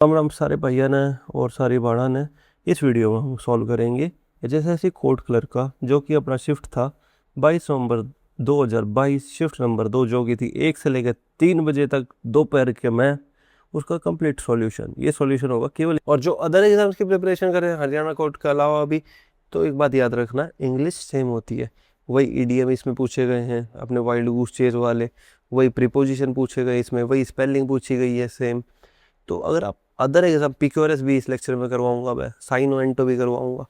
हम सारे भैया ने और सारी बाड़ा ने इस वीडियो में हम सॉल्व करेंगे एचएसएससी कोड क्लर्क का, जो कि अपना शिफ्ट था 22 नवंबर 2022, शिफ्ट नंबर 2, जो कि थी 1 से लेकर 3 बजे तक दोपहर के में। उसका कंप्लीट सॉल्यूशन, ये सॉल्यूशन होगा केवल। और जो अदर एग्जाम्स की प्रिपरेशन करें हरियाणा कोर्ट के अलावा भी, तो एक बात याद रखना, इंग्लिश सेम होती है। वही ईडीएम इसमें पूछे गए हैं अपने वाइल्ड गूस चेज वाले, वही प्रीपोजिशन पूछे गए इसमें, वही स्पेलिंग पूछी गई है सेम। तो अगर आप अदर एग्जाम, पीक्यूआरएस भी इस लेक्चर में करवाऊंगा मैं, साइन और एंटो भी करवाऊंगा।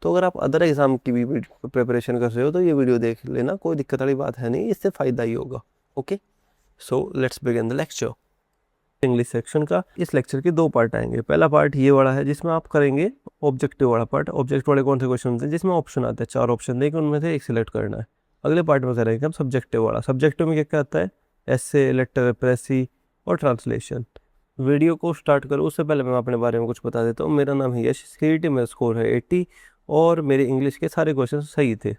तो अगर आप अदर एग्जाम की भी प्रिपरेशन कर रहे हो तो ये वीडियो देख लेना, कोई दिक्कत वाली बात है नहीं, इससे फायदा ही होगा। Okay, so let's begin the lecture. English section का इस लेक्चर के 2 पार्ट आएंगे। पहला पार्ट ये वाला है जिसमें आप करेंगे ऑब्जेक्टिव वाला पार्ट। ऑब्जेक्टिव वाले कौन से क्वेश्चन होते हैं जिसमें ऑप्शन आते हैं, 4 ऑप्शन देके उनमें से एक सिलेक्ट करना है। अगले पार्ट में करेंगे हम सब्जेक्टिव वाला। सब्जेक्टिव में क्या क्या आता है, एसे, लेटर, प्रेसी और ट्रांसलेशन। वीडियो को स्टार्ट करो उससे पहले मैं अपने बारे में कुछ बता देता हूँ। मेरा नाम है यश, सीईटी में स्कोर है 80 और मेरे इंग्लिश के सारे क्वेश्चन सही थे।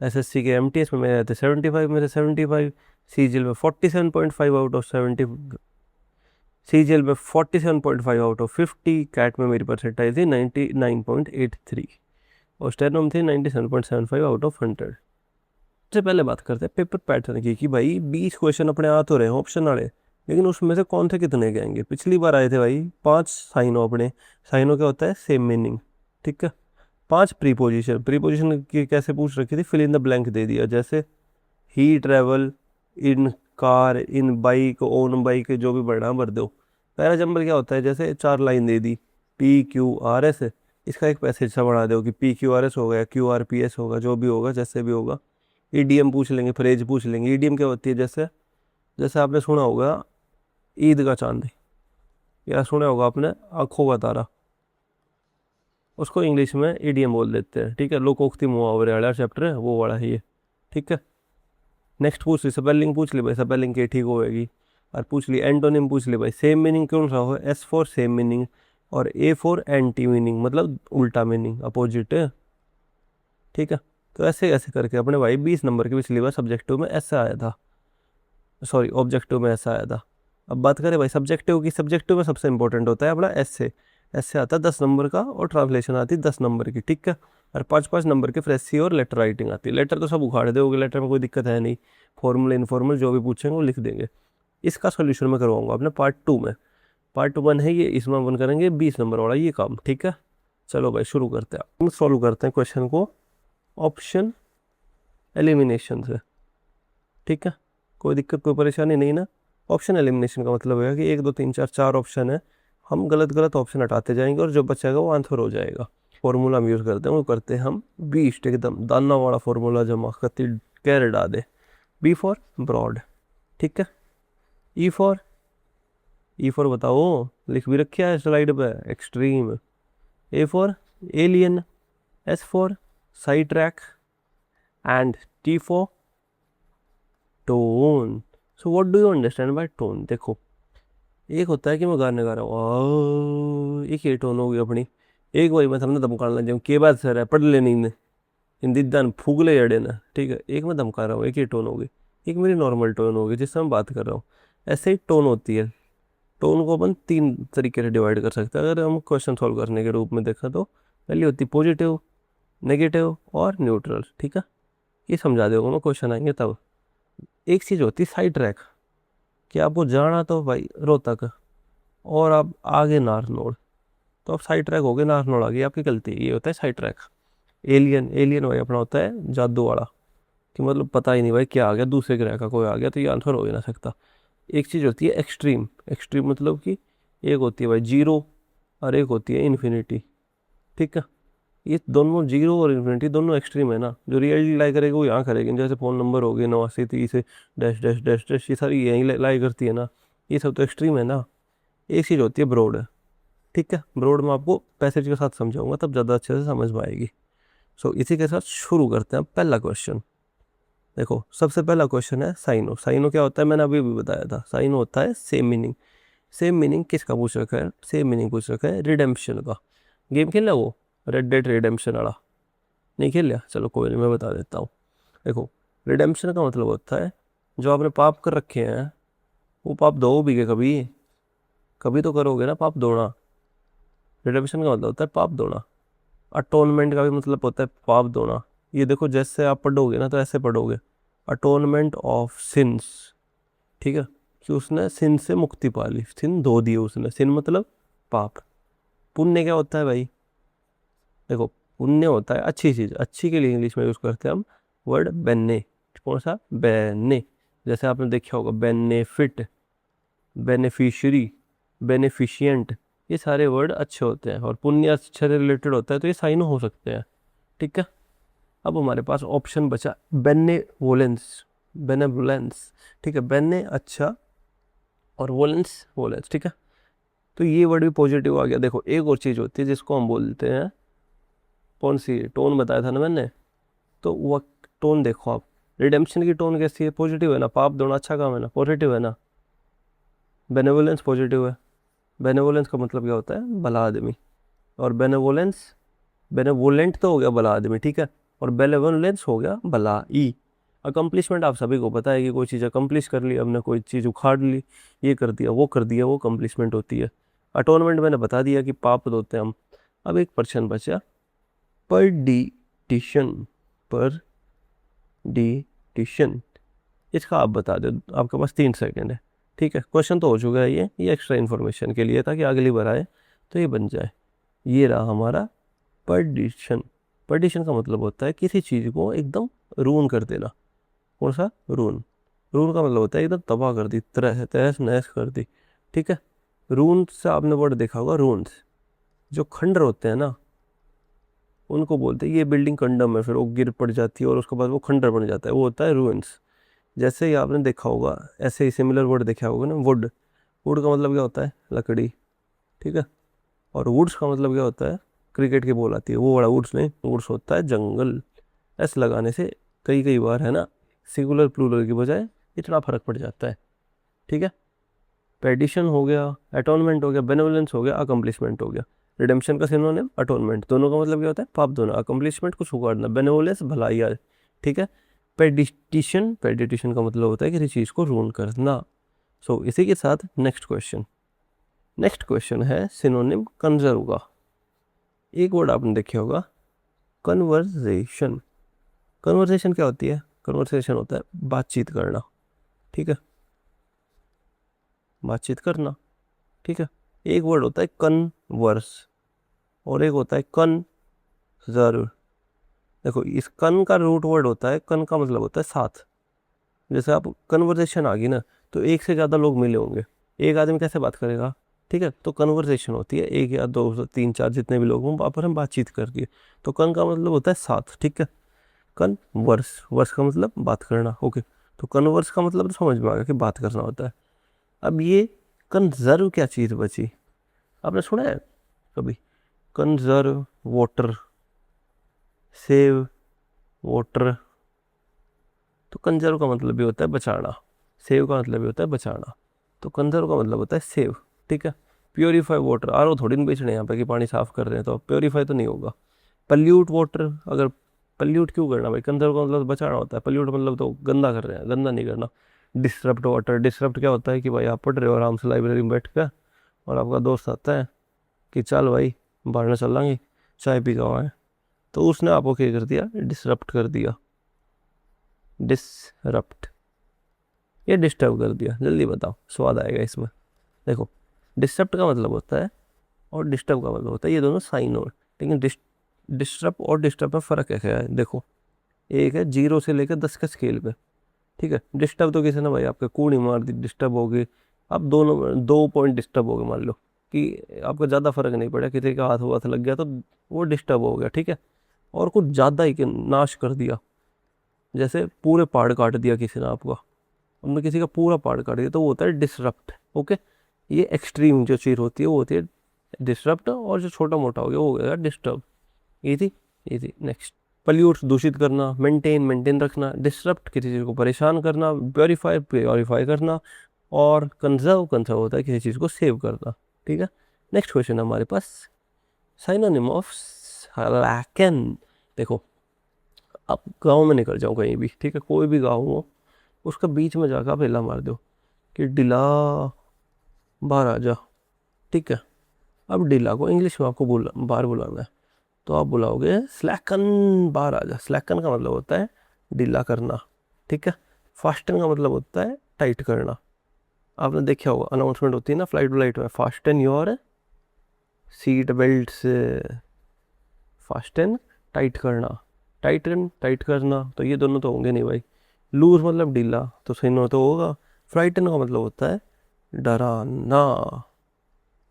एसएससी के एमटीएस में मेरे आए थे 75 में से 75, सीजीएल में 47.5 आउट ऑफ 70, सीजीएल में 47.5 आउट ऑफ 50, कैट में मेरी परसेंटाइज थी 99.83 और स्टेनो में थी 97.75 आउट ऑफ 100। सबसे पहले बात करते हैं पेपर पैटर्न की, कि भाई 20 क्वेश्चन अपने आ तो रहे हैं ऑप्शन वाले, लेकिन उसमें से कौन से कितने के आएंगे। पिछली बार आए थे भाई 5 साइनो। अपने साइनो क्या होता है, सेम मीनिंग, ठीक है। 5 प्रीपोजिशन, प्रीपोजिशन की कैसे पूछ रखी थी, फिल इन द ब्लैंक दे दिया, जैसे ही travel, in car, in bike, on bike, जो भी बढ़ना भर दो। पहला जंबल क्या होता है, जैसे 4 लाइन दे दी, पी क्यू आर एस, इसका एक पैसेज सा बना दो कि पी क्यू आर एस होगा या क्यू आर पी एस होगा, जो भी होगा जैसे भी होगा। ईडीएम पूछ लेंगे, फ्रेज पूछ लेंगे। ईडीएम क्या होती है, जैसे जैसे आपने सुना होगा ईद का चांद, या सुना होगा आपने आंखों का तारा, उसको इंग्लिश में ईडीएम बोल देते हैं, ठीक है। लोकोक्ति मुहावरे वाला चैप्टर है वो वाला है ये, ठीक है। नेक्स्ट पूछ ली स्पेलिंग, पूछ ली भाई स्पेलिंग के ठीक होएगी। और पूछ ली एंटोनिम, पूछ ली भाई सेम मीनिंग कौन सा हो, एस फॉर सेम मीनिंग और ए फॉर एंटी मीनिंग, मतलब उल्टा मीनिंग, अपोजिट है, ठीक है। तो ऐसे ऐसे करके अपने भाई 20 नंबर की पिछली बार सब्जेक्टिव में ऐसा आया था, सॉरी ऑब्जेक्टिव में ऐसा आया था। अब बात करें भाई सब्जेक्टिव की, सब्जेक्टिव में सबसे इंपॉर्टेंट होता है अपना एस्से। एस्से आता है 10 नंबर का और ट्रांसलेशन आती है 10 नंबर की, ठीक है। और 5-5 नंबर के फ्रेसी और लेटर राइटिंग आती है। लेटर तो सब उखाड़ दोगे, लेटर में कोई दिक्कत है नहीं, फॉर्मल इनफॉर्मल जो भी पूछेंगे वो लिख देंगे। इसका सोल्यूशन मैं करवाऊंगा अपने पार्ट 2 में। पार्ट 1 है ये, इसमें अपन करेंगे 20 नंबर वाला ये काम, ठीक है। चलो भाई शुरू करते हैं, हम सॉल्व करते हैं क्वेश्चन को ऑप्शन एलिमिनेशन से, ठीक है। कोई दिक्कत कोई परेशानी नहीं ना। ऑप्शन एलिमिनेशन का मतलब है कि 1 2 3 4 4 ऑप्शन है, हम गलत गलत ऑप्शन हटाते जाएंगे और जो बचेगा वो आंसर हो जाएगा। फॉर्मूला हम यूज़ करते हैं, वो करते हैं हम बीस्ट, एकदम दाना वाला फॉर्मूला, जमा कति कैर डाले। बी फॉर ब्रॉड, ठीक है। ई फॉर, ई फॉर बताओ, लिख भी रखा है स्लाइड पे, extreme. A for alien, S for side track and T for tone. So what do you understand by tone. देखो, एक होता है कि मैं गाने गा रहा हूँ, एक ये टोन होगी अपनी। एक वही मैं सामने धमकाने लग जाऊँ, के बाद सर है पढ़ लेनी ने हिंदी दान फूगले जड़े ना, ठीक है। एक मैं धमका रहा हूँ, एक ये टोन होगी। एक मेरी नॉर्मल टोन होगी जिससे मैं बात कर रहा हूँ। ऐसे ही टोन होती है। टोन को अपन 3 तरीके से डिवाइड कर सकते हैं अगर हम क्वेश्चन सॉल्व करने के रूप में देखा तो। पहली होती है पॉजिटिव, नेगेटिव और न्यूट्रल, ठीक है। ये समझा दोगे मैं, क्वेश्चन आएंगे तब। एक चीज़ होती है साइड ट्रैक, कि आपको जाना तो भाई रोहतक और आप आगे नारनौल, तो आप साइड ट्रैक हो गए, नारनौल आ गई, आपकी गलती है। ये होता है साइड ट्रैक। एलियन, एलियन भाई अपना होता है जादू वाला, कि मतलब पता ही नहीं भाई क्या आ गया, दूसरे ग्रह का कोई आ गया, तो ये आंसर हो ही ना सकता। एक चीज़ होती है एक्सट्रीम, एक्सट्रीम मतलब कि एक होती है भाई जीरो और एक होती है इन्फिनिटी, ठीक है। ये दोनों जीरो और इन्फिनिटी दोनों एक्सट्रीम है ना। जो रियलिटी लाई करेगी वो यहाँ करेगी, जैसे फ़ोन नंबर हो गए 89 30 डैश डैश डैश डैश, ये सारी यहीं लाई करती है ना। ये सब तो एक्सट्रीम है ना। एक चीज़ होती है ब्रॉड, ठीक है। ब्रॉड में आपको पैसेज के साथ समझाऊंगा तब ज़्यादा अच्छे से समझ में आएगी। सो इसी के साथ शुरू करते हैं पहला क्वेश्चन। देखो सबसे पहला क्वेश्चन है साइनो। साइनो क्या होता है, मैंने अभी भी बताया था। साइनो होता है सेम मीनिंग। सेम मीनिंग किसका पूछ रखा है, सेम मीनिंग पूछ रखा है रिडेम्पशन का। गेम खेल रहा वो रेड डेड रिडेम्पशन वाला, नहीं खेल लिया, चलो कोई नहीं, मैं बता देता हूँ। देखो, रिडेम्पशन का मतलब होता है जो आपने पाप कर रखे हैं वो पाप दो भी गए कभी, कभी तो करोगे ना पाप धोना। रिडेम्पशन का मतलब होता है पाप धोना। अटोनमेंट का भी मतलब होता है पाप धोना। ये देखो जैसे आप पढ़ोगे ना तो ऐसे पढ़ोगे, अटोनमेंट ऑफ सिंस, ठीक है, कि उसने सिन से मुक्ति पा ली, सिन धो दी उसने। सिन मतलब पाप। पुण्य क्या होता है भाई? देखो, पुण्य होता है अच्छी चीज। अच्छी के लिए इंग्लिश में यूज करते हैं हम वर्ड बेने। कौन सा? बेने। जैसे आपने देखा होगा बेनिफिट, बेनिफिशियरी, बेनिफिशियंट, ये सारे वर्ड अच्छे होते हैं और पुण्य अच्छे रिलेटेड होता है, तो ये साइन हो सकते हैं। ठीक है, अब हमारे पास ऑप्शन बचा बेनेवोलेंस, बेनेवोलेंस। ठीक है, बेने अच्छा और वोलेंस वोलेंस। ठीक है, तो ये वर्ड भी पॉजिटिव आ गया। देखो एक और चीज होती है जिसको हम बोलते हैं, कौन सी? टोन बताया था ना मैंने, तो वह टोन देखो आप। रिडेम्पशन की टोन कैसी है? पॉजिटिव है ना, पाप धोना अच्छा काम है ना, पॉजिटिव है ना। बेनेवोलेंस पॉजिटिव है। बेनेवोलेंस का मतलब क्या होता है? भला आदमी। और बेनेवोलेंस, बेनेवोलेंट तो हो गया भला आदमी, ठीक है, और बेनेवोलेंस हो गया भला ई। अकम्पलिशमेंट आप सभी को पता है कि कोई चीज़ अकम्पलिश कर ली हमने, कोई चीज़ उखाड़ ली, ये कर दिया वो कर दिया, वो अकम्पलिशमेंट होती है। अटोनमेंट मैंने बता दिया कि पाप धोते हैं हम। अब एक पर्सन बचा, परडिटिशन। परडिटिशन, इसका आप बता दो, आपके पास 3 सेकंड है। ठीक है, क्वेश्चन तो हो चुका है, ये एक्स्ट्रा इन्फॉर्मेशन के लिए ताकि अगली बार आए तो ये बन जाए। ये रहा हमारा परडिशन। परडिशन का मतलब होता है किसी चीज़ को एकदम रून कर देना। कौन सा? रून। रून का मतलब होता है एकदम तबाह कर दी, तहस नहस कर दी। ठीक है, रून से आपने वर्ड देखा होगा रून्स। जो खंडर होते हैं ना, उनको बोलते हैं ये बिल्डिंग कंडम है, फिर वो गिर पड़ जाती है और उसके बाद वो खंडर बन जाता है, वो होता है रूइंस। जैसे ही आपने देखा होगा, ऐसे ही सिमिलर वर्ड देखा होगा ना, वुड। वुड का मतलब क्या होता है? लकड़ी। ठीक है, और वुड्स का मतलब क्या होता है? क्रिकेट की बॉल आती है वो वाला वुड्स नहीं, वुड्स होता है जंगल। ऐसे लगाने से कई कई बार है ना, सिंगुलर प्लूरल की बजाय इतना फर्क पड़ जाता है। ठीक है, पेडिशन हो गया, अटोनमेंट हो गया, बेनेवोलेंस हो गया, अकम्पलिशमेंट हो गया। रिडेम्पशन का सिनोनिम अटोनमेंट। दोनों का मतलब क्या होता है? पाप धोना। अकम्पलिशमेंट कुछ उगाड़ना, बेनेवोलेंस भलाई यार। ठीक है, पेडिटिशन, पेडिटिशन का मतलब होता है किसी चीज़ को रून करना। सो इसी के साथ नेक्स्ट क्वेश्चन। नेक्स्ट क्वेश्चन है सिनोनिम कंजर्व का। एक वर्ड आपने देखे होगा, कन्वर्सेशन। कन्वर्सेशन क्या होती है? कन्वर्सेशन होता है बातचीत करना। ठीक है, बातचीत करना। ठीक है, एक वर्ड होता है कन्वर्स और एक होता है कंजर्व। देखो इस कन का रूट वर्ड होता है, कन का मतलब होता है साथ। जैसे आप कन्वर्सेशन आ गई ना, तो एक से ज़्यादा लोग मिले होंगे, एक आदमी कैसे बात करेगा? ठीक है, तो कन्वर्सेशन होती है एक या दो तीन चार जितने भी लोग हों वहाँ पर हम बातचीत करती है। तो कन का मतलब होता है साथ। ठीक है, कन्वर्स, वर्स का मतलब बात करना। ओके, तो कन्वर्स का मतलब तो समझ में आ गया कि बात करना होता है। अब ये कंजर्व क्या चीज़ बची? आपने सुना है कभी? Conserve water, save water. तो कंजर्व का मतलब भी होता है बचाना, सेव का मतलब भी होता है बचाना। तो कंजर्व का मतलब होता है सेव। ठीक है, प्योरीफाई वाटर, आरओ थोड़ी ना बेच रहे हैं यहाँ पे कि पानी साफ कर रहे हैं, तो प्योरीफाई तो नहीं होगा। पल्यूट वाटर, अगर पल्यूट क्यों करना भाई? कंजर्व का मतलब बचाना होता है, पल्यूट मतलब तो गंदा कर रहे हैं, गंदा नहीं करना। डिसरप्ट वाटर, डिसरप्ट क्या होता है कि भाई आप पढ़ रहे हो आराम से लाइब्रेरी में बैठ कर, और आपका दोस्त आता है कि चल भाई बाहर ना चलेंगे, चाय पी के आए, तो उसने आपको क्या कर दिया? डिसरप्ट कर दिया। डिसरप्ट, ये डिस्टर्ब कर दिया। जल्दी बताओ, स्वाद आएगा इसमें। देखो, डिस्टर्ब का मतलब होता है और डिस्टर्ब का मतलब होता है, ये दोनों साइन हो, लेकिन डिस्टर्ब और डिस्टर्ब में फ़र्क है क्या है? देखो, एक है 0 से लेकर 10 के स्केल पे। ठीक है, डिस्टर्ब तो किसी ने भाई आपके कूड़ी मार दी, डिस्टर्ब हो गई। अब दोनों 2 पॉइंट डिस्टर्ब हो गए, मान लो कि आपको ज़्यादा फर्क नहीं पड़ा, किसी का हाथ हुआ लग गया तो वो डिस्टर्ब हो गया। ठीक है, और कुछ ज़्यादा ही नाश कर दिया, जैसे पूरे पहाड़ काट दिया किसी ने आपका, उनमें किसी का पूरा पहाड़ काट दिया, तो वो होता है डिसरप्ट। ओके, ये एक्सट्रीम जो चीज़ होती है वो होती है डिसरप्ट, और जो छोटा मोटा हो गया वो हो गया disturb. Easy easy. Next, pollute दूषित करना, मेंटेन मेंटेन रखना, डिसरप्ट किसी चीज़ को परेशान करना, प्योरीफाई प्योरीफाई करना, और कंजर्व कंजर्व होता है किसी चीज़ को सेव करना। ठीक है, नेक्स्ट क्वेश्चन है हमारे पास, साइनोनिम ऑफ स्लैकन। देखो, आप गाँव में निकल जाओ कहीं भी, ठीक है, कोई भी गाँव हो, उसका बीच में जाकर आप हिला मार दो कि डिला बाहर आ जा, ठीक है। अब ढीला को इंग्लिश में आपको बाहर बुलाना है, तो आप बुलाओगे स्लैकन, बाहर आ जा। स्लैकन का मतलब होता है ढीला करना, ठीक है। फास्टन का मतलब होता है टाइट करना। आपने देखा होगा अनाउंसमेंट होती है ना फ्लाइट व्लाइट में, फास्टन योर सीट बेल्ट से, फास्टन टाइट करना, टाइटन टाइट करना, तो ये दोनों तो होंगे नहीं भाई। लूज मतलब ढीला, तो सही नो तो होगा। फ्लाइटन का मतलब होता है डराना,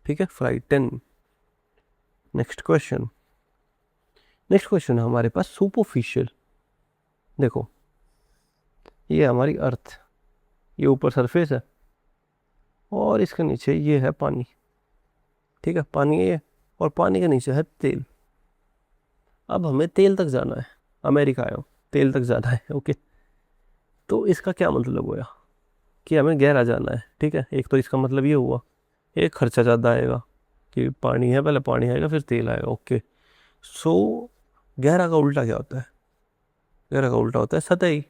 ठीक है, फ्लाइटन। नेक्स्ट क्वेश्चन, नेक्स्ट क्वेश्चन है हमारे पास सुपरफिशियल। देखो ये हमारी अर्थ, ये ऊपर सरफेस है और इसके नीचे ये है पानी, ठीक है, पानी है ये, और पानी के नीचे है तेल। अब हमें तेल तक जाना है, अमेरिका आए हो, तेल तक जाना है, ओके। तो इसका क्या मतलब हुआ कि हमें गहरा जाना है, ठीक है। एक तो इसका मतलब ये हुआ, एक खर्चा ज़्यादा आएगा कि पानी है, पहले पानी आएगा फिर तेल आएगा, ओके। सो गहरा का उल्टा क्या होता है? गहरा का उल्टा होता है सतही,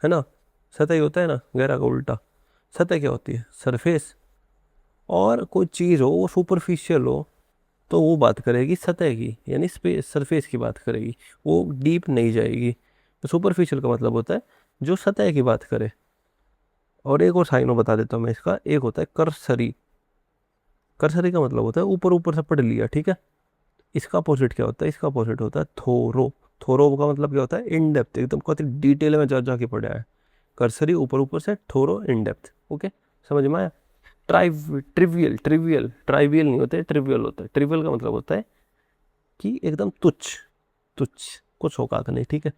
है ना। सतही होता है ना गहरा का उल्टा। सतह क्या होती है? सरफेस। और कोई चीज़ हो वो सुपरफिशियल हो तो वो बात करेगी सतह की, यानी स्पेस, सरफेस की बात करेगी, वो डीप नहीं जाएगी। तो सुपरफिशियल का मतलब होता है जो सतह की बात करे। और एक और साइनो बता देता हूँ मैं इसका, एक होता है करसरी। करसरी का मतलब होता है ऊपर ऊपर से पढ़ लिया, ठीक है। इसका अपोजिट क्या होता है? इसका अपोजिट होता है थोरो। थोरो का मतलब क्या होता है? इन डेप्थ, एकदम काफी डिटेल में जा जाके पढ़ा है। कर्सरी ऊपर ऊपर से, थोरो इन डेप्थ, ओके, समझ में आया। ट्रिवियल, ट्रिवियल ट्राइवियल नहीं होते, ट्रिवियल होता है। ट्रिवियल का मतलब होता है कि एकदम तुच्छ, तुच्छ, कुछ औकात नहीं, ठीक है।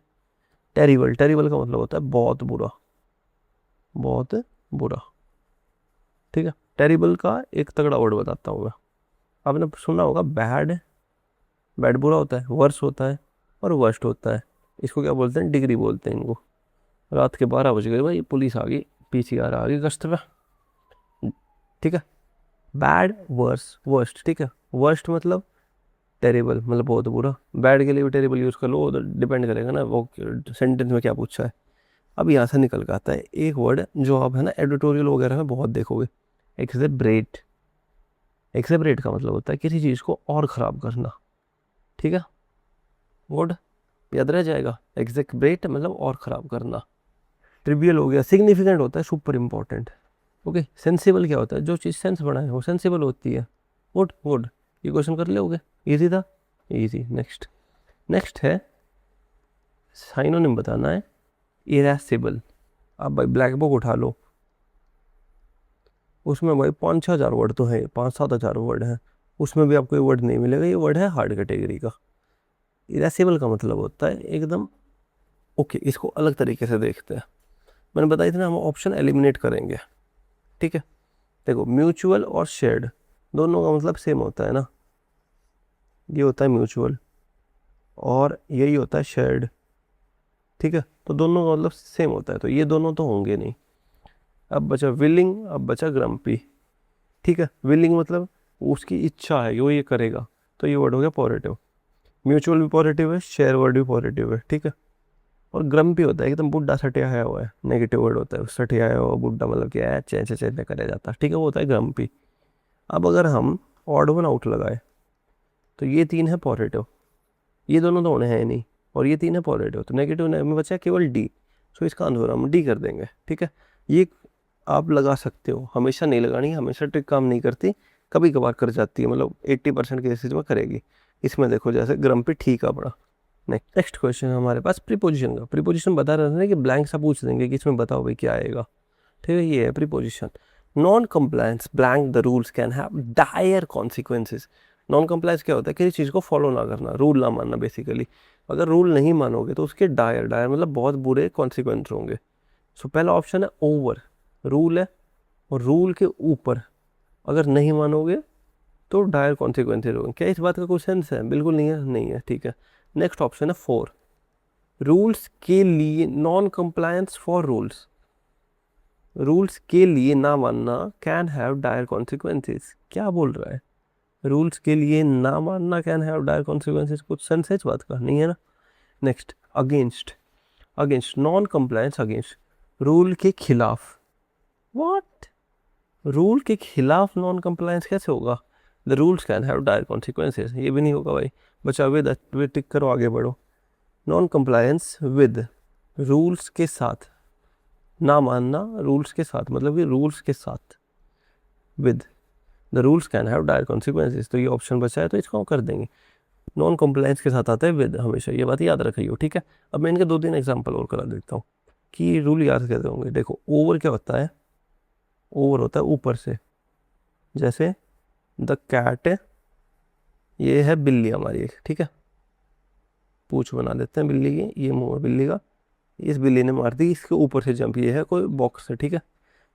टेरिबल, टेरिबल का मतलब होता है बहुत बुरा, बहुत बुरा, ठीक है। टेरिबल का एक तगड़ा वर्ड बताता हूँ मैं। आपने सुना होगा बैड, बैड बुरा होता है, वर्स होता है और वर्स्ट होता है। इसको क्या बोलते हैं? डिग्री बोलते हैं इनको। रात के 12 बज गए भाई, पुलिस आ गई, पीसीआर आ गई गश्त पे, ठीक है। बैड, वर्स, वर्स्ट, ठीक है। वर्स्ट मतलब टेरिबल, मतलब बहुत बुरा। बैड के लिए भी टेरिबल यूज़ कर लो, वो तो डिपेंड करेगा ना वो सेंटेंस में क्या पूछा है। अब यहाँ से निकल के आता है एक वर्ड जो आप है ना एडिटोरियल वगैरह में बहुत देखोगे, एक्सेब्रेट। एक्सेब्रेट का मतलब होता है किसी चीज़ को और ख़राब करना, ठीक है। वर्ड याद रह जाएगा, एक्सेब्रेट मतलब और ख़राब करना। ट्रिवियल हो गया, सिग्निफिकेंट होता है सुपर इंपॉर्टेंट, ओके। सेंसिबल क्या होता है? जो चीज़ सेंस बनाए वो सेंसिबल होती है। गुड गुड, ये क्वेश्चन कर लोगे, इजी था, इजी। नेक्स्ट, नेक्स्ट है साइनोनिम बताना है, इरेसिबल। आप भाई ब्लैक बुक उठा लो, उसमें भाई 5-6 हज़ार वर्ड तो है, 5-7 हज़ार वर्ड है, उसमें भी आपको ये वर्ड नहीं मिलेगा। ये वर्ड है हार्ड कैटेगरी का। इरेसिबल का मतलब होता है एकदम, ओके, इसको अलग तरीके से देखते हैं। मैंने बताई थी ना हम ऑप्शन एलिमिनेट करेंगे, ठीक है। देखो म्यूचुअल और शेयर्ड दोनों का मतलब सेम होता है ना, ये होता है म्यूचुअल और यही होता है शेयर्ड, ठीक है। तो दोनों का मतलब सेम होता है, तो ये दोनों तो होंगे नहीं। अब बचा विलिंग, अब बचा ग्रम्पी, ठीक है। विलिंग मतलब उसकी इच्छा है कि वो ये करेगा, तो ये वर्ड हो गया पॉजिटिव। म्यूचुअल भी पॉजिटिव है, शेयर वर्ड भी पॉजिटिव है, ठीक है। और ग्रम्पी होता है एकदम बुढ़ा सटिया आया हुआ है, नेगेटिव वर्ड होता है। सटिया आया हुआ बुढ़ा मतलब क्या है? चे चे चे करे जाता है, ठीक है, वो होता है ग्रम्पी। अब अगर हम ऑड वन आउट लगाए तो ये तीन है पॉजिटिव, ये दोनों तो होने हैं नहीं, और ये तीन है पॉजिटिव, तो नेगेटिव में बचा केवल डी। सो इसका आंसर हम डी कर देंगे, ठीक है। ये आप लगा सकते हो, हमेशा नहीं लगानी, हमेशा ट्रिक काम नहीं करती, कभी कभार कर जाती है, मतलब 80% केसेज में करेगी। इसमें देखो जैसे ग्रम्पी ठीक है बड़ा। नेक्स्ट क्वेश्चन है हमारे पास प्रीपोजिशन का। प्रीपोजिशन बता रहे थे कि ब्लैंक सा पूछ देंगे कि इसमें बताओ भाई क्या आएगा, ठीक है। ये है preposition. Non compliance blank the rules can have dire consequences. Non compliance क्या होता है? किसी चीज़ को फॉलो ना करना, रूल ना मानना बेसिकली। अगर रूल नहीं मानोगे तो उसके डायर, डायर मतलब बहुत बुरे कॉन्सिक्वेंस होंगे। सो पहला ऑप्शन है ओवर, रूल है और रूल के ऊपर अगर नहीं मानोगे तो डायर कॉन्सिक्वेंसेज होंगे। क्या इस बात का कोई सेंस है? बिल्कुल नहीं है, नहीं है, ठीक है। नेक्स्ट ऑप्शन है फोर, रूल्स के लिए, non compliance for rules, rules के लिए ना मानना कैन हैव डायर कॉन्सिक्वेंसेज। क्या बोल रहा है? रूल्स के लिए ना मानना कैन हैव डायर कॉन्सिक्वेंसेज, कुछ सेंस है इस बात का? नहीं है ना। Next, against, against non compliance, against rule के खिलाफ। व्हाट? रूल के खिलाफ नॉन कंप्लायंस कैसे होगा? The rules can have dire consequences, ये भी नहीं होगा भाई। बचा विद टिक करो, आगे बढ़ो। नॉन कंप्लायंस विद, रूल्स के साथ, ना मानना रूल्स के साथ, मतलब कि रूल्स के साथ। With the rules can have dire consequences, तो ये ऑप्शन बचा है तो इसको हम कर देंगे। नॉन कंप्लायंस के साथ आता है विद हमेशा, ये बात याद रखिए, ठीक है। अब मैं इनके 2-3 एग्जाम्पल और करा देता हूँ कि रूल याद कैसे होंगे। देखो, ओवर क्या होता है? ओवर होता है ऊपर से, जैसे द कैट, ये है बिल्ली हमारी एक, ठीक है। पूछ बना देते हैं बिल्ली की, ये मुंह है बिल्ली का। इस बिल्ली ने मार दी, इसके ऊपर से जंप, ये है कोई बॉक्स है, ठीक है।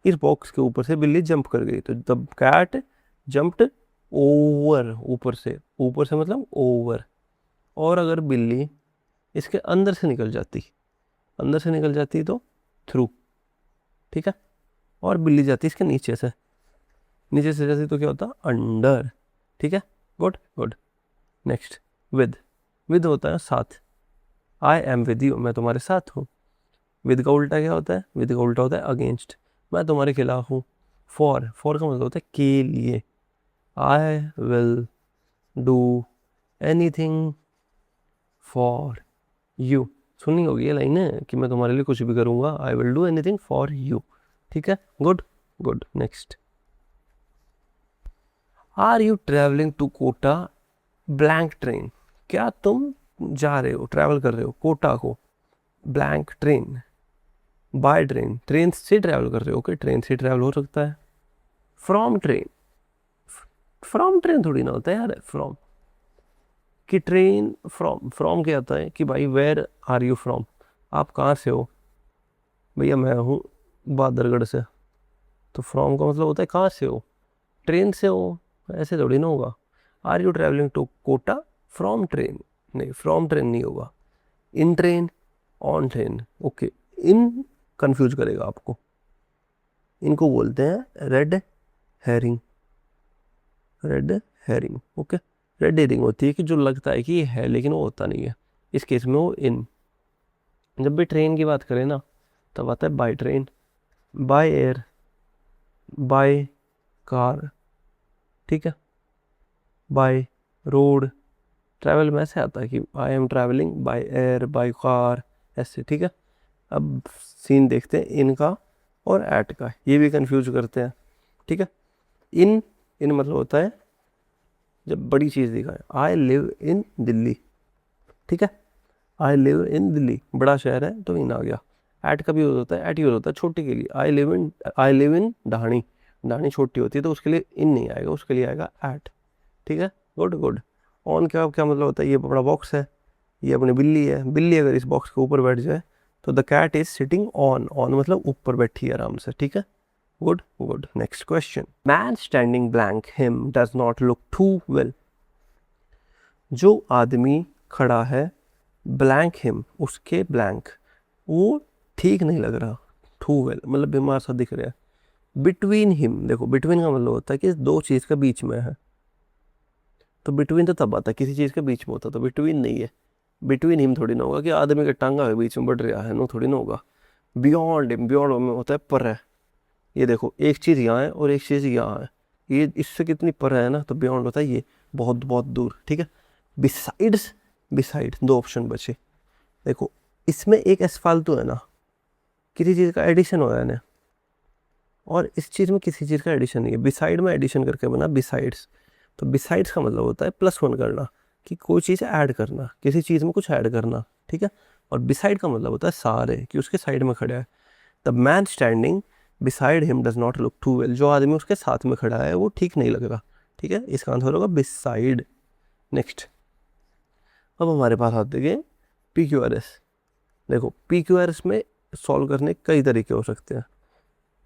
इस बॉक्स के ऊपर से बिल्ली जंप कर गई, तो द कैट जंप्ड ओवर, ऊपर से मतलब ओवर। और अगर बिल्ली इसके अंदर से निकल जाती, तो थ्रू, ठीक है। और बिल्ली जाती इसके नीचे से, जाती तो क्या होता? अंडर, ठीक है। Good good. Next, with. With होता है साथ, आई एम विद यू, मैं तुम्हारे साथ हूँ। विद का उल्टा क्या होता है? विद का उल्टा होता है अगेंस्ट, मैं तुम्हारे खिलाफ हूँ। फॉर का मतलब होता है के लिए, आई will do anything for you. सुनी होगी ये लाइन है कि मैं तुम्हारे लिए कुछ भी करूँगा, I will do anything for you, ठीक है। Good good. Next, are you travelling to Kota blank train, क्या तुम जा रहे हो, ट्रैवल कर रहे हो कोटा को, blank train, by train, train से ट्रैवल कर रहे हो, ओके, ट्रेन से ट्रैवल हो सकता है। फ्रॉम ट्रेन, फ्रॉम ट्रेन थोड़ी ना होता है यार, फ्रॉम कि ट्रेन, फ्रॉम क्या आता है कि भाई वेयर आर यू फ्रॉम, आप कहाँ से हो? भैया मैं हूँ बहादुरगढ़ से, तो फ्रॉम का मतलब होता है कहाँ से हो, ट्रेन से हो, ऐसे थोड़ी ना होगा। Are you travelling to Kota from train, नहीं, फ्रॉम ट्रेन नहीं होगा। In train, on train, okay. इन कंफ्यूज करेगा आपको, इनको बोलते हैं red herring, red herring, okay. Red herring होती है कि जो लगता है कि ये है लेकिन वो होता नहीं है, इस केस में वो इन। जब भी ट्रेन की बात करें ना, तब आता है bye train, bye air, by car, ठीक है, बाय रोड। ट्रैवल में ऐसे आता है कि I am travelling by air, by car, ऐसे, ठीक है। अब सीन देखते हैं इनका और एट का, ये भी कंफ्यूज करते हैं, ठीक है। इन इन मतलब होता है जब बड़ी चीज़ दिखाए, आई लिव इन दिल्ली, ठीक है। आई लिव इन दिल्ली, बड़ा शहर है तो इन आ गया। एट का भी यूज होता है, एट यूज होता है छोटी के लिए, आई लिव इन ढाणी, ढाणी छोटी होती है तो उसके लिए इन नहीं आएगा, उसके लिए आएगा एट, ठीक है। Good good. ऑन क्या क्या मतलब होता है? ये बड़ा बॉक्स है, ये अपनी बिल्ली है, बिल्ली अगर इस बॉक्स के ऊपर बैठ जाए तो the cat is sitting on, on मतलब ऊपर बैठी है आराम से, ठीक है। Good good. Next question, man standing blank him does not look too well, जो आदमी खड़ा है ब्लैंक हिम, उसके ब्लैंक, वो ठीक नहीं लग रहा, टू वेल मतलब बीमार सा दिख रहा है। बिटवीन हिम, देखो बिटवीन का मतलब होता है कि दो चीज़ के बीच में है, तो बिटवीन तो तब आता है किसी चीज़ के बीच में होता, तो बिटवीन नहीं है। बिटवीन हिम थोड़ी ना होगा कि आदमी के टांगा के बीच में बढ़ रहा है, नो थोड़ी ना होगा। बियॉन्ड हिम, बियॉन्ड में होता है पर है। ये देखो एक चीज़ यहाँ है और एक चीज़ यहाँ है, ये इससे कितनी पर है ना, तो बियॉन्ड होता है ये बहुत बहुत दूर, ठीक है। बिसाइड्स, बिसाइड, दो ऑप्शन बचे। देखो इसमें एक एस फालतू है ना, किसी चीज़ का एडिशन हो रहा है ना, और इस चीज़ में किसी चीज़ का एडिशन नहीं है। बिसाइड में एडिशन करके बना बिसाइड्स, तो बिसाइड्स का मतलब होता है +1 करना, कि कोई चीज़ ऐड करना, किसी चीज़ में कुछ ऐड करना, ठीक है। और बिसाइड का मतलब होता है सारे, कि उसके साइड में खड़ा है। The man standing beside him does not look too well, जो आदमी उसके साथ में खड़ा है वो ठीक नहीं लग रहा, ठीक है। इसका आंसर होगा बिसाइड। नेक्स्ट, अब हमारे पास आते हैं PQRS। देखो PQRS में सॉल्व करने कई तरीके हो सकते हैं।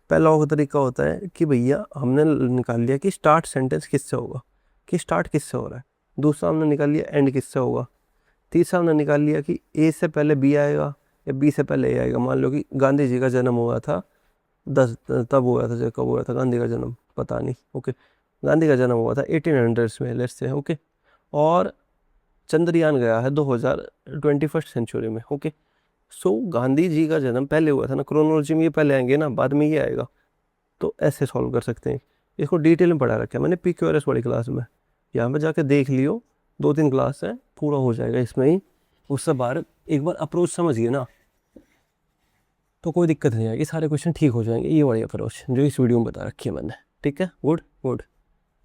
पहला तरीका होता है कि भैया हमने निकाल लिया कि स्टार्ट सेंटेंस किससे होगा, कि स्टार्ट किससे हो रहा है। दूसरा हमने निकाल लिया एंड किससे होगा। तीसरा हमने निकाल लिया कि ए से पहले बी आएगा या बी से पहले ए आएगा। मान लो कि गांधी जी का जन्म हुआ था तब हुआ था, कब हुआ था गांधी का जन्म पता नहीं, ओके। गांधी का जन्म हुआ था 1800s में, लेट्स से, ओके। और चंद्रयान गया है 21st सेंचुरी में, ओके। सो गांधी जी का जन्म पहले हुआ था ना, क्रोनोलॉजी में ये पहले आएंगे ना, बाद में ये आएगा। तो ऐसे सॉल्व कर सकते हैं। इसको डिटेल में पढ़ा रखा है मैंने PQRS वाली क्लास में, यहाँ पे जाके देख लियो, 2-3 क्लास है, पूरा हो जाएगा इसमें ही। उससे बाहर एक बार अप्रोच समझिए ना तो कोई दिक्कत नहीं आएगी, सारे क्वेश्चन ठीक हो जाएंगे। ये वाली अप्रोच जो इस वीडियो में बता रखी है मैंने, ठीक है, गुड गुड।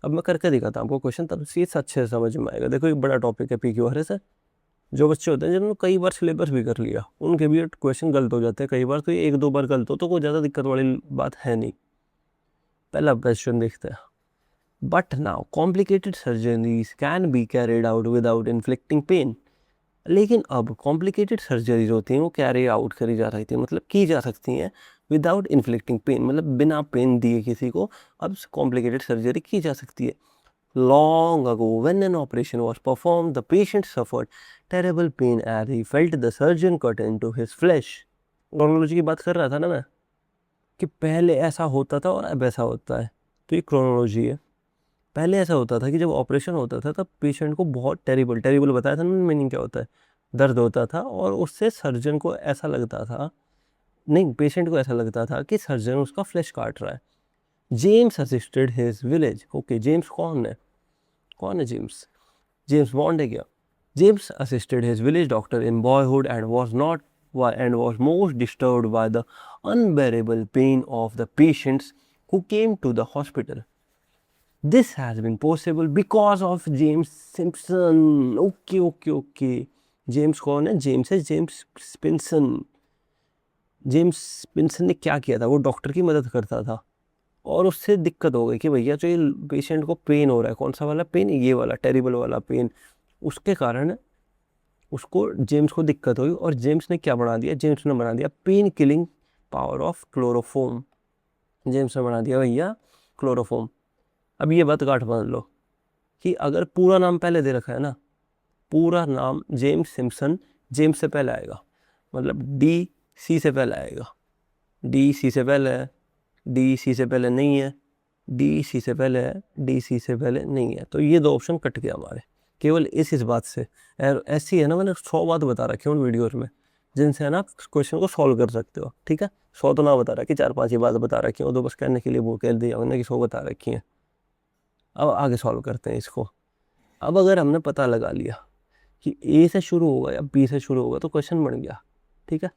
अब मैं करके दिखाता हूँ आपको क्वेश्चन, तब सीट अच्छे से समझ में आएगा। देखो एक बड़ा टॉपिक है PQRS है। जो बच्चे होते हैं जिन्होंने कई बार सिलेबस भी कर लिया उनके भी क्वेश्चन गलत हो जाते हैं कई बार, तो ये 1-2 बार गलत हो तो कोई ज़्यादा दिक्कत वाली बात है नहीं। पहला क्वेश्चन देखते हैं। But now complicated surgeries can be carried out without inflicting pain. लेकिन अब कॉम्प्लिकेटेड सर्जरीज होती हैं वो कैरी आउट करी जा सकती है, मतलब की जा सकती हैं विदाउट इन्फ्लिक्टिंग पेन, मतलब बिना पेन दिए किसी को अब कॉम्प्लिकेटेड सर्जरी की जा सकती है। Long ago, when an operation was performed, the patient suffered terrible pain as he felt the surgeon cut into his flesh. Chronology की बात कर रहा था ना मैं, कि पहले ऐसा होता था और अब ऐसा होता है, तो ये क्रोनोलॉजी है। पहले ऐसा होता था कि जब ऑपरेशन होता था तब पेशेंट को बहुत टेरिबल बताया था ना मीनिंग क्या होता है, दर्द होता था, और उससे सर्जन को ऐसा लगता था, नहीं पेशेंट को ऐसा लगता था कि सर्जन उसका फ्लैश काट रहा है। James assisted his village. Okay, James कौन है? जेम्स? जेम्स बॉन्ड है क्या? James assisted his village doctor in boyhood and was most disturbed by the unbearable pain of the patients who came to the hospital. This has been possible because of James Simpson. Okay. James कौन है? James है James स्पिंसन। James स्पिंसन ने क्या किया था? वो doctor की मदद करता था और उससे दिक्कत हो गई कि भैया जो ये पेशेंट को पेन हो रहा है, कौन सा वाला पेन? ये वाला टेरिबल वाला पेन। उसके कारण उसको जेम्स को दिक्कत हुई और जेम्स ने क्या बना दिया? जेम्स ने बना दिया pain killing power of chloroform. James ने बना दिया भैया क्लोरोफॉर्म। अब ये बात गांठ बांध लो कि अगर पूरा नाम पहले दे रखा है ना, पूरा नाम जेम्स सिम्पसन, जेम्स से पहले आएगा, मतलब DC से पहले आएगा। DC से पहले है, DC से पहले नहीं है, DC से पहले है, DC से पहले नहीं है, तो ये 2 ऑप्शन कट गया हमारे केवल इस बात से। ऐसी है ना, मैंने 100 बात बता रखी है उन वीडियोज में जिनसे है ना क्वेश्चन को सॉल्व कर सकते हो, ठीक है। 100 तो ना बता रखी, 4-5 ही बात बता रखी है, तो बस कहने के लिए वो कह दिया हमने कि 100 बता रखी है। अब आगे सॉल्व करते हैं इसको। अब अगर हमने पता लगा लिया कि A से शुरू होगा या B से शुरू होगा तो क्वेश्चन बन गया, ठीक है।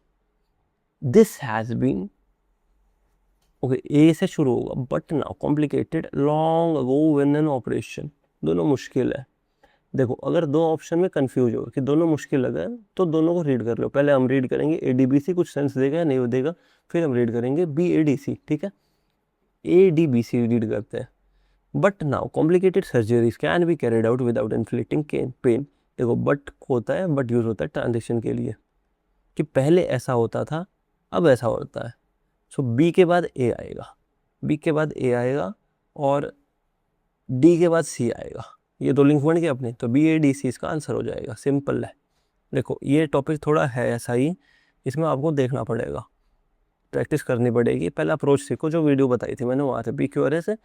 This has been, okay, A से शुरू होगा, but now complicated long ago when an operation. दोनों मुश्किल है। देखो अगर 2 ऑप्शन में कंफ्यूज हो कि दोनों मुश्किल लगा तो दोनों को रीड कर लो। पहले हम रीड करेंगे ADBC, कुछ सेंस देगा या नहीं देगा, फिर हम रीड करेंगे BADC, ठीक है। ADBC रीड करते हैं। But now complicated surgeries can be carried out without inflicting pain. देखो बट होता है, बट यूज होता है ट्रांजिशन के लिए, कि पहले ऐसा होता था अब ऐसा होता है। सो B के बाद A आएगा, B के बाद A आएगा और D के बाद C आएगा। ये 2 लिंक बन गए अपने, तो BADC इसका आंसर हो जाएगा, सिंपल है। देखो ये टॉपिक थोड़ा है ऐसा ही, इसमें आपको देखना पड़ेगा, प्रैक्टिस करनी पड़ेगी। पहला अप्रोच सीखो जो वीडियो बताई थी मैंने वहाँ से, PQRS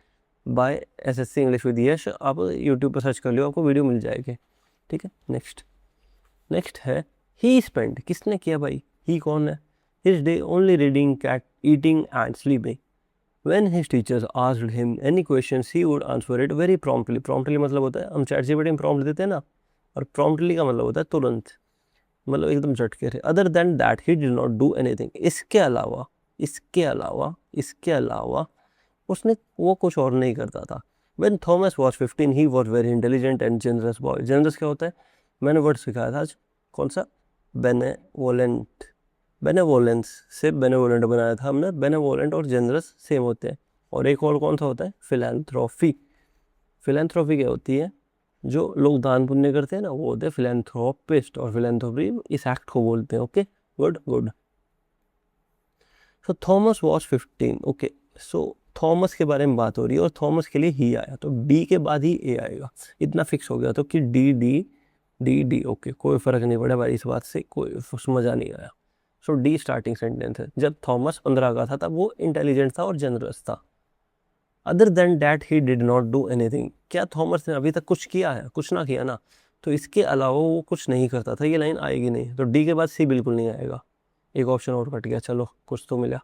by SSC English with Yash. आप यूट्यूब पर सर्च कर लियो, आपको वीडियो मिल जाएगी, ठीक है। नेक्स्ट है ही स्पेंड। किसने किया भाई? ही कौन है? His day only reading, cat eating and sleeping. When his teachers asked him any questions, he would answer it very promptly. Promptly मतलब होता है, हम ChatGPT में prompt देते हैं ना, और promptly का मतलब होता है तुरंत, मतलब एकदम झटके से। Other than that, he did not do anything. इसके अलावा उसने वो कुछ और नहीं करता था। When Thomas was 15, he was very intelligent and generous boy. Generous क्या होता है? मैंने वर्ड सिखाया था आज, कौन सा? बेनेवोलेंट। बेनेवोलेंस से बेनेवोलेंट बनाया था हमने। बेनेवोलेंट और जेनरस सेम होते हैं। और एक और कौन सा होता है? फिलैंथ्रोफी। फिलैंथ्रोफी क्या होती है? जो लोग दान पुण्य करते हैं ना, वो होते हैं फिलैंथ्रोपिस्ट, और फिलैंथ्रोपी इस एक्ट को बोलते हैं। Okay, good. So Thomas was 15। Okay, so Thomas के बारे में बात हो रही है और थॉमस के लिए ही आया, तो डी के बाद ही ए आएगा, इतना फिक्स हो गया तो कि डी। ओके, कोई फर्क नहीं पड़ा भाई इस बात से, कोई मजा नहीं आया। सो डी स्टार्टिंग सेंटेंस है। जब थॉमस 15 का था तब वो इंटेलिजेंट था और जनरस था। Other than that he did not do anything. क्या थॉमस ने अभी तक कुछ किया है? कुछ ना किया ना, तो इसके अलावा वो कुछ नहीं करता था, ये लाइन आएगी नहीं। तो डी के बाद सी बिल्कुल नहीं आएगा। एक ऑप्शन और कट गया, चलो कुछ तो मिला।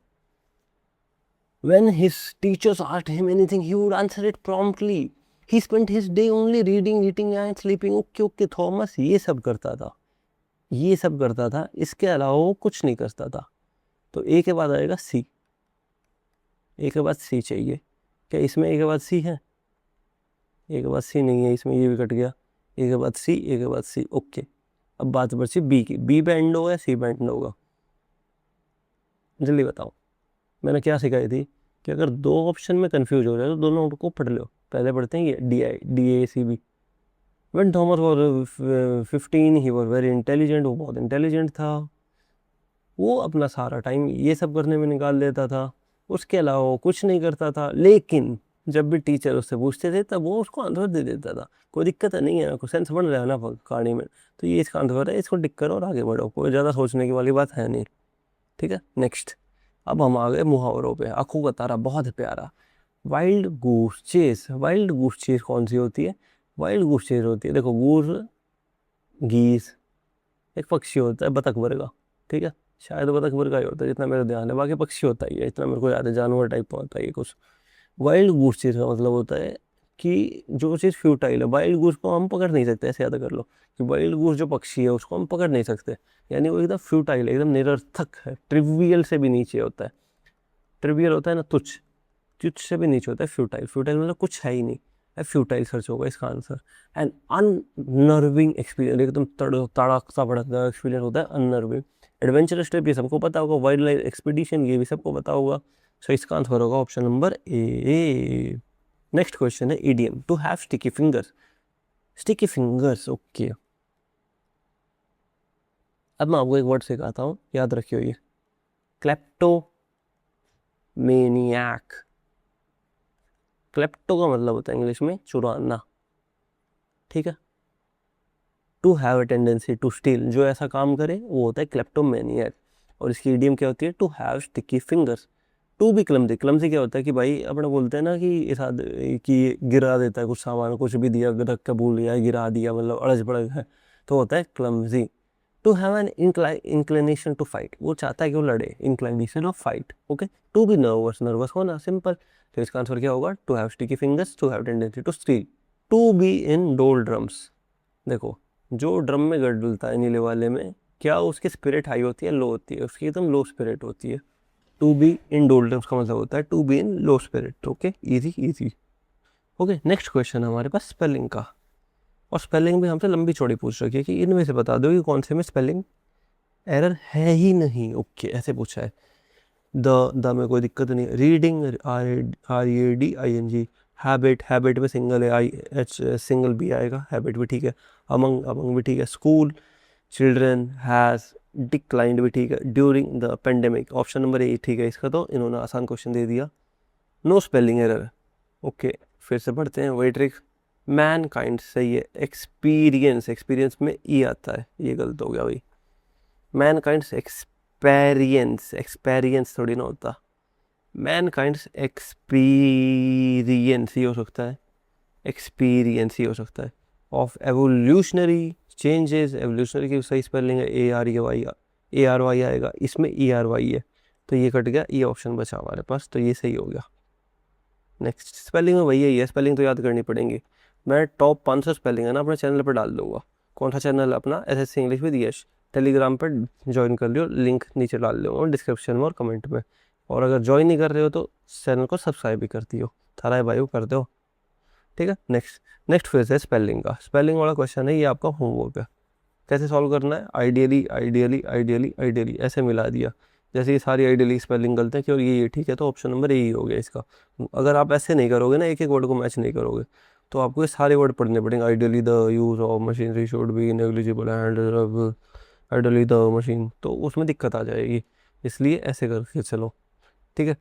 When his teachers asked him anything, he would answer it promptly. He spent his day only reading, eating and sleeping. Okay Thomas ये सब करता था, ये सब करता था, इसके अलावा वो कुछ नहीं करता था। तो ए के बाद आएगा सी, ए के बाद सी चाहिए। क्या इसमें ए के बाद सी है? ए के बाद सी नहीं है, इसमें ये भी कट गया। ए के बाद सी, ए के बाद सी, ओके। अब बात बची बी की। बी पे एंड होगा या सी पे एंड होगा? जल्दी बताओ। मैंने क्या सिखाई थी कि अगर दो ऑप्शन में कंफ्यूज हो जाए तो दोनों को पढ़ लो। पहले पढ़ते हैं ये DACB। When Thomas was 15 he was very intelligent, वो बहुत इंटेलिजेंट था। वो अपना सारा टाइम ये सब करने में निकाल देता था, उसके अलावा वो कुछ नहीं करता था। लेकिन जब भी टीचर उससे पूछते थे तब वो उसको आंसर दे देता था। कोई दिक्कत नहीं है ना, कोई सेंस बन रहा है ना कहानी में, तो ये इसका आंसर है, इसको टिक करो और आगे बढ़ो, कोई ज़्यादा सोचने की वाली बात है नहीं। ठीक है, नेक्स्ट। अब हम आ गए मुहावरों पे। आंखों का तारा बहुत प्यारा। Wild goose chase. Wild goose chase कौन सी होती है? वाइल्ड गूस चेस होती है, देखो गूस, गीस एक पक्षी होता है बतख वर्ग का, ठीक है, शायद बतख वर्ग का ही होता है जितना मेरा ध्यान है, बाकी पक्षी होता ही है, इतना मेरे को याद है, जानवर टाइप का होता है ये कुछ। वाइल्ड गूस चेस का मतलब होता है कि जो चीज़ फ्यूटाइल है, वाइल्ड गूस को हम पकड़ नहीं सकते, ऐसे याद कर लो कि वाइल्ड गूस जो पक्षी है उसको हम पकड़ नहीं सकते, यानी वो एकदम फ्यूटाइल है, एकदम निरर्थक है, ट्रिवियल से भी नीचे होता है। ट्रिवियल होता है ना तुच्छ, तुच्छ से भी नीचे होता है फ्यूटाइल। फ्यूटाइल मतलब कुछ है ही नहीं, फ्यूटाइल सर्च होगा इसका आंसर। एंड अननर्विंग एक्सपीरियंस, एकदम तड़कता भड़कता एक्सपीरियंस होता है अननर्विंग। एडवेंचरस ट्रिप ये सबको पता होगा, वाइल्ड लाइफ एक्सपीडिशन ये भी सबको पता होगा। सो इसका आंसर होगा option number A. Next question है idiom, to have sticky fingers. Sticky fingers, okay. अब मैं आपको एक वर्ड सिखाता हूँ, याद रखियो ये, क्लेप्टोमेनियाक। क्लेप्टो का मतलब होता है इंग्लिश में चुराना, ठीक है। To have a tendency to steal, जो ऐसा काम करे वो होता है क्लेप्टोमेनियक। और इसकी इडियम क्या होती है? To have sticky fingers. To भी क्लमजी। क्लमजी क्या होता है कि भाई अपने बोलते हैं ना कि इस कि गिरा देता है कुछ सामान, कुछ भी दिया, रख के भूल गया, गिरा दिया, मतलब अड़ज पड़ज है, तो होता है clumsy. To have an inclination to fight, वो चाहता है कि वो लड़े, inclination of fight, okay. To be nervous, nervous होना, सिंपल। तो इसका आंसर क्या होगा? To have sticky fingers, to have tendency to steal. To be in doldrums, देखो जो ड्रम में गड़ डुलता है नीले वाले में, क्या उसकी स्पिरिट हाई होती है, लो होती है? उसकी एकदम लो स्पिरिट होती है। टू बी इन डोल्ड्रम्स का मतलब होता है to be in low spirit, okay, easy easy. Okay, next question है हमारे पास स्पेलिंग का, और स्पेलिंग भी हमसे लंबी चौड़ी पूछ रखी है कि इनमें से बता दो कि कौन से में स्पेलिंग एरर है ही नहीं, ओके, ऐसे पूछा है। द में कोई दिक्कत नहीं। Reading, READING। हैबिट, हैबिट में सिंगल है, IH सिंगल भी आएगा, हैबिट भी ठीक है। अमंग, अमंग भी ठीक है। स्कूल, चिल्ड्रन, हैज़, डिक्लाइंड भी ठीक है। During the pandemic, option number A ठीक है इसका, तो इन्होंने आसान क्वेश्चन दे दिया। No spelling error, okay. फिर से पढ़ते हैं वही ट्रिक। मैन काइंड सही है। एक्सपीरियंस, एक्सपीरियंस में ई आता है, ये गलत हो गया भाई। मैन काइंड एक्सपेरियंस, एक्सपेरियंस थोड़ी ना होता, मैन काइंड एक्सपीरियंस ही हो सकता है, एक्सपीरियंस ही हो सकता है। ऑफ एवोल्यूशनरी चेंजेस, एवोल्यूशनरी की सही स्पेलिंग है ARY आएगा, इसमें ERY है, तो ये कट गया, ये ऑप्शन बचा हमारे पास, तो ये सही हो गया। नेक्स्ट, स्पेलिंग में वही है, स्पेलिंग तो याद करनी पड़ेंगी। मैं टॉप 500 स्पेलिंग है ना अपने चैनल पर डाल दूंगा। कौन सा चैनल है अपना? SSC English with Yash. Telegram पर ज्वाइन कर लियो, लिंक नीचे डाल दूंगा डिस्क्रिप्शन में और कमेंट में। और अगर ज्वाइन नहीं कर रहे हो तो चैनल को सब्सक्राइब भी कर दियो, थारा भाई को कर दो, ठीक है। नेक्स्ट फेज है स्पेलिंग का। स्पेलिंग वाला क्वेश्चन है, ये आपका होमवर्क है। कैसे सॉल्व करना है? आइडियली, आइडियली, आइडियली, आइडियली, ऐसे मिला दिया। जैसे ये सारी आइडियली स्पेलिंग गलत है कि और ये ठीक है, तो ऑप्शन नंबर ए ही हो गया इसका। अगर आप ऐसे नहीं करोगे ना, एक एक वर्ड को मैच नहीं करोगे, तो आपको ये सारे वर्ड पढ़ने पड़ेंगे। Ideally the use of machinery should be negligible and ideally the machine, तो उसमें दिक्कत आ जाएगी, इसलिए ऐसे करके चलो, ठीक है।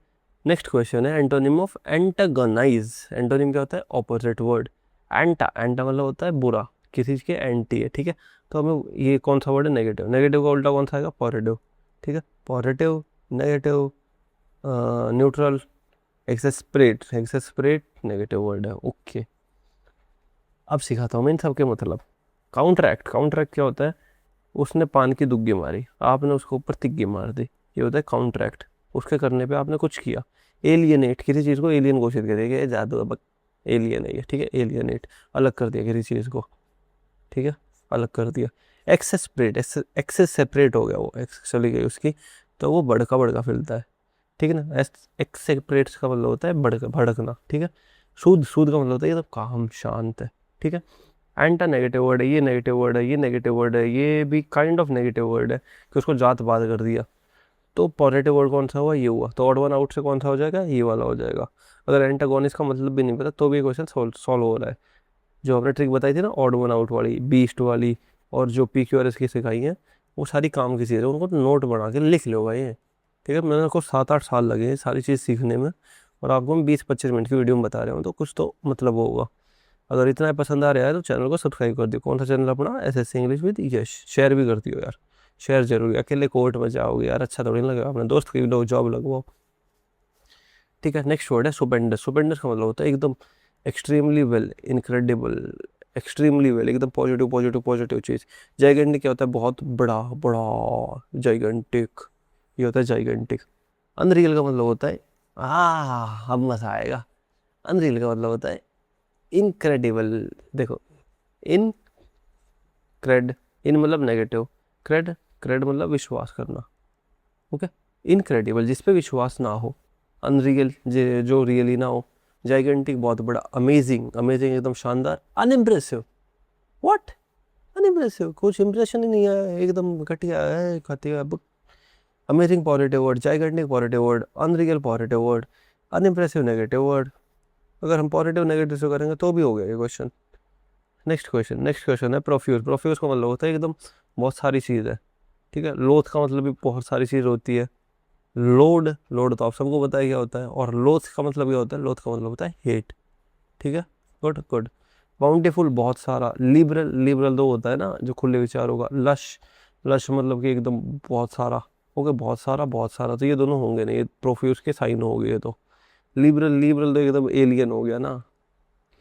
नेक्स्ट क्वेश्चन है एंटोनिम ऑफ एंटागोनाइज। एंटोनिम क्या होता है? Opposite word. एंटा, एंटा मतलब होता है बुरा, किसी चीज़ के एंटी है, ठीक है। तो हमें ये कौन सा वर्ड है? नेगेटिव। नेगेटिव का उल्टा कौन सा आएगा? पॉजिटिव, ठीक है। Positive, negative, neutral, exasperate, exasperate negative word है, ओके। अब सिखाता हूँ मैं इन सब के मतलब। काउंटरैक्ट, काउंटरैक्ट क्या होता है? उसने पान की दुग्गी मारी, आपने उसके ऊपर तिग्गी मार दी, ये होता है काउंटरैक्ट। उसके करने पे आपने कुछ किया, एलियनेट, किसी चीज़ को एलियन घोषित करेगा, ये जादू है, एलियन है ये, ठीक है। एलियनेट, अलग कर दिया किसी चीज़ को, ठीक है, अलग कर दिया। एक्सेसप्रेट, एक्सेस सेपरेट हो गया, वो एक्सेस चली गई उसकी, तो वो बड़का बड़का फैलता है, ठीक है ना। एक्सेपरेट का मतलब होता है भड़कना, ठीक है। सूद, सूद का मतलब होता है ये तो काम शांत है, ठीक है। एंटा नेगेटिव वर्ड है, ये नेगेटिव वर्ड है, ये नेगेटिव वर्ड है, ये भी काइंड ऑफ नेगेटिव वर्ड है कि उसको जात बात कर दिया। तो पॉजिटिव वर्ड कौन सा हुआ, ये हुआ, तो ऑड वन आउट से कौन सा हो जाएगा, ये वाला हो जाएगा। अगर एंटागोनिस्ट का मतलब भी नहीं पता तो भी क्वेश्चन सॉल्व हो रहा है। जो हमने ट्रिक बताई थी ना ऑड वन आउट वाली, बीस्ट वाली, और जो PQRS की सिखाई है, वो सारी काम की चीज़ है, उनको नोट बना के लिख लो भाई, ठीक है। मैंने को 7-8 साल लगे हैं सारी चीज़ सीखने में, और आपको मैं 20-25 मिनट की वीडियो में बता रहा हूँ, तो कुछ तो मतलब होगा। अगर इतना पसंद आ रहा है तो चैनल को सब्सक्राइब कर दियो। कौन सा चैनल अपना, SSC English with Yash. Share भी कर दियो यार, शेयर जरूरी, अकेले कोर्ट में जाओगे यार, अच्छा थोड़ी लगेगा, अपने दोस्त की लोग जॉब लगवाओ, ठीक है। नेक्स्ट वर्ड है सुपेंडस। सुपेंडस का मतलब होता है एकदम extremely well, incredible, extremely well, एकदम पॉजिटिव पॉजिटिव पॉजिटिव चीज़। जाइगेंटिक क्या होता है, बहुत बड़ा बड़ा, जाइगेंटिक, ये होता है जाइगेंटिक। अनरियल का मतलब होता है, अब मजा आएगा। अनरियल का मतलब होता है इनक्रेडिबल। देखो, इन क्रेड, इन मतलब नेगेटिव, क्रेड, क्रेड मतलब विश्वास करना, ओके। इनक्रेडिबल जिस पे विश्वास ना हो, अनरियल जो रियली ना हो, जाइगेंटिक बहुत बड़ा, अमेजिंग, अमेजिंग एकदम शानदार, अनइम्प्रेसिव, व्हाट, अनइम्प्रेसिव, कुछ इंप्रेशन ही नहीं है, एकदम घटिया है, घटिया। Amazing positive word, gigantic positive word, unreal positive word, unimpressive negative word. अगर हम पॉजिटिव नेगेटिव से करेंगे तो भी हो गया ये क्वेश्चन। नेक्स्ट क्वेश्चन है प्रोफ्यूज। प्रोफ्यूज का मतलब होता है एकदम बहुत सारी चीज़ है, ठीक है। लोथ का मतलब भी बहुत सारी चीज़ होती है। लोड, लोड तो आप सबको पता है क्या होता है। और लोथ का मतलब क्या होता है, लोथ का मतलब होता है हेट, ठीक है। Good good. बाउंटीफुल बहुत सारा। लिबरल, लिबरल तो होता है ना जो खुले विचारों का। लश, लश मतलब कि एकदम बहुत सारा, ओके, बहुत सारा बहुत सारा, तो ये दोनों होंगे नहीं, ये प्रोफ्यूज के साइन हो गए। तो लिबरल, लिबरल तो एकदम एलियन हो गया ना।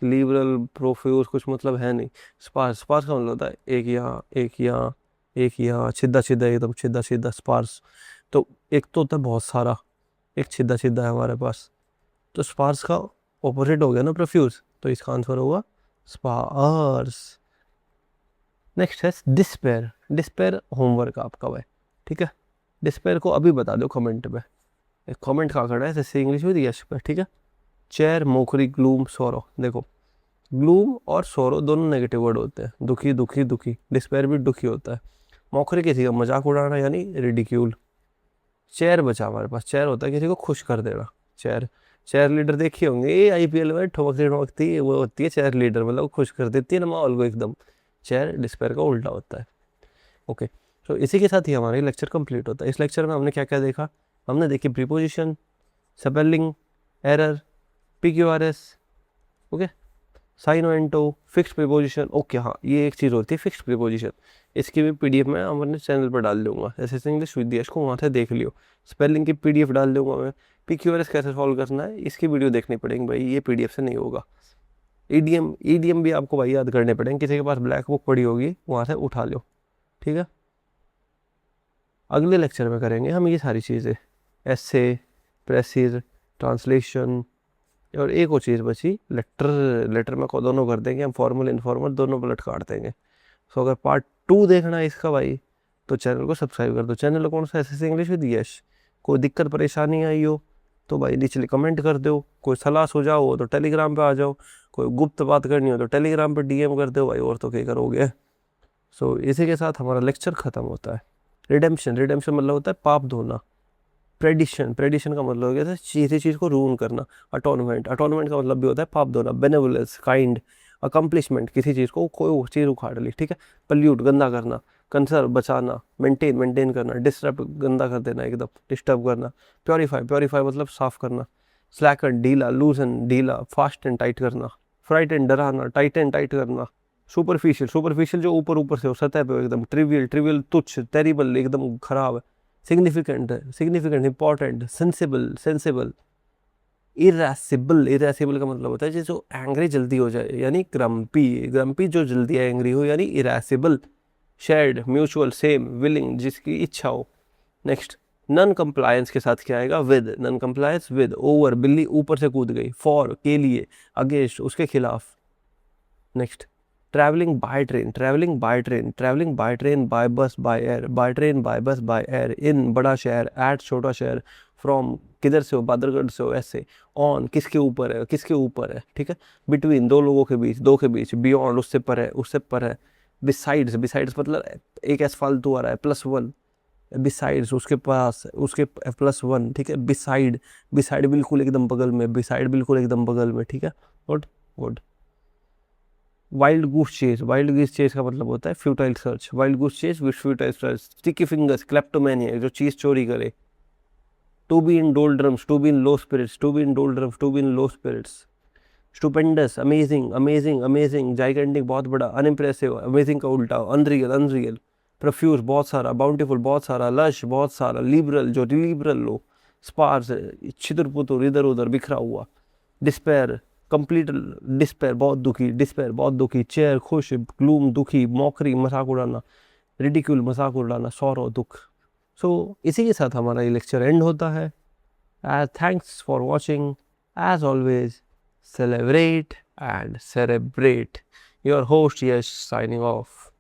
लिबरल प्रोफ्यूज कुछ मतलब है नहीं। स्पार्स, स्पार्स का मतलब होता है एक यहाँ एक यहाँ एक यहाँ, छिद्दा छिद्दा, एकदम छिद्दा छिद्दा, स्पार्स। तो एक तो होता है बहुत सारा, एक छिद्दा छिद्दा है हमारे पास, तो स्पार्स का ऑपोजिट हो गया ना प्रोफ्यूज, तो इसका आंसर होगा स्पार्स। नेक्स्ट है डिस्पेयर। डिस्पेयर होमवर्क आपका भाई, ठीक है। डिस्पेयर को अभी बता दो कमेंट पे, एक कमेंट का खड़ा है जैसे इंग्लिश में यश पे, ठीक है। चेयर, मोकरी, ग्लूम, सोरो। देखो, ग्लूम और सोरो दोनों नेगेटिव वर्ड होते हैं, दुखी दुखी दुखी। डिस्पेयर भी दुखी होता है। मौखरी किसी का मजाक उड़ाना यानी रिडिक्यूल। चेयर बचा हमारे पास, चेयर होता है किसी को खुश कर देना। चेयर, चेयर लीडर देखी होंगे ये IPL में, ठोकती ठोकती वो होती है चेयर लीडर, मतलब खुश कर देती है ना माहौल को एकदम। चेयर डिस्पेयर का उल्टा होता है, ओके। तो इसी के साथ ही हमारा लेक्चर कंप्लीट होता है। इस लेक्चर में हमने क्या क्या देखा, हमने देखी preposition, spelling error, PQRS, okay, साइन एंटो, फिक्स्ड प्रीपोजिशन, ओके। हाँ, ये एक चीज़ होती है फिक्स्ड प्रीपोजिशन, इसकी भी PDF मैं अपने चैनल पर डाल दूंगा, ऐसे इंग्लिश विद को वहाँ से देख लियो। स्पेलिंग की PDF डाल दूंगा मैं। PQRS कैसे सॉल्व करना है इसकी वीडियो देखनी पड़ेगी भाई, ये PDF से नहीं होगा। ईडीएम भी आपको भाई याद करने पड़ेंगे, किसी के पास ब्लैक बुक पड़ी होगी वहाँ से उठा लो, ठीक है। अगले लेक्चर में करेंगे हम ये सारी चीज़ें, एसे, प्रेसिज, ट्रांसलेशन, और एक और चीज़ बची लेटर। लेटर में को दोनों कर देंगे हम, फॉर्मल इनफॉर्मल दोनों बुलेट काट देंगे। सो अगर पार्ट 2 देखना है इसका भाई, तो चैनल को सब्सक्राइब कर दो। चैनल कौन सा, SSC इंग्लिश विद यश। कोई दिक्कत परेशानी आई हो तो भाई नीचे कमेंट कर दो। कोई सलाह सुझाव हो तो टेलीग्राम पे आ जाओ। कोई गुप्त बात करनी हो तो टेलीग्राम पे DM कर दो भाई, और तो क्या करोगे। सो इसी के साथ हमारा लेक्चर ख़त्म होता है। रिडेम्पशन, रिडेम्पशन मतलब होता है पाप धोना। प्रेडिशन, प्रेडिशन का मतलब हो गया किसी चीज़ को रून करना। अटोनमेंट, अटोनमेंट का मतलब भी होता है पाप धोना। Benevolence, kind. अकम्पलिशमेंट, किसी चीज़ को कोई चीज़ उखाड़ ली, ठीक है। पल्यूट, गंदा करना। कंसर्व, बचाना। मेंटेन, मेंटेन करना। डिस्टर्ब, गंदा कर देना एकदम, डिस्टर्ब करना। प्योरीफाई, प्योरीफाई मतलब साफ करना। स्लैकन, ढीला, लूजन, ढीला। फास्ट एंड टाइट करना। फ्राइटन, डराना। टाइट एंड टाइट करना। सुपरफिशियल, सुपरफिशियल जो ऊपर ऊपर से हो, सतह पे एकदम। ट्रिवियल, ट्रिवियल तुच्छ, टेरिबल एकदम खराब है। Significant, significant, important. Sensible, sensible. इरेसिबल, इरेसिबल का मतलब होता है जो एंग्री जल्दी हो जाए यानी ग्रम्पी, ग्रम्पी जो जल्दी एंग्री हो यानी इरेसिबल। शेयर्ड, म्यूचुअल, सेम, विलिंग जिसकी इच्छा हो। नेक्स्ट, नन कंप्लायंस के साथ क्या आएगा, with, non compliance with, over, बिल्ली ऊपर से कूद गई, फॉर, के लिए, अगेंस्ट, उसके खिलाफ। Next, travelling by train, travelling by train, travelling by train, by bus, by air, by train, by bus, by air, in, बड़ा शहर, एट, छोटा शहर, फ्रॉम, किधर से हो, बदरगढ़ से हो, ऐसे, ऑन, किसके ऊपर है, किसके ऊपर है, ठीक है, बिटवीन, दो लोगों के बीच, दो के बीच, बियॉन्ड, उससे पर है, उससे पर है, बिसाइड्स, बिसाइड्स मतलब एक एस फालतू आ रहा है, +1, बिसाइड्स, उसके पास, उसके +1, ठीक है, बिसाइड, बिसाइड बिल्कुल एकदम बगल में, बिसाइड बिल्कुल एकदम बगल में, ठीक है, good good. Wild goose chase, wild goose chase का मतलब होता है futile search, wild goose chase with futile search. Sticky fingers, kleptomania, जो चीज चोरी करे। To be in doldrums, to be in low spirits, to be in doldrums, to be in low spirits. Stupendous, amazing, amazing, amazing, gigantic, बहुत बड़ा, unimpressive, amazing का उल्टा, unreal, unreal. Profuse, बहुत सारा, बाउंटीफुल, बहुत सारा, लश, बहुत सारा, लिबरल, जो लिबरल लो, स्पार्स, छितर पुतर, इधर उधर बिखरा हुआ। डिस्पेयर, कंप्लीट डिस्पेयर, बहुत दुखी, डिस्पेयर, बहुत दुखी। चेयर, खुश, ग्लूम, दुखी, मॉकरी, मजाक उड़ाना, रिडिक्यूल, मजाक उड़ाना, सौरो, दुख। सो इसी के साथ हमारा ये लेक्चर एंड होता है। Thanks for watching, as always celebrate and cerebrate. Your host Yash signing off.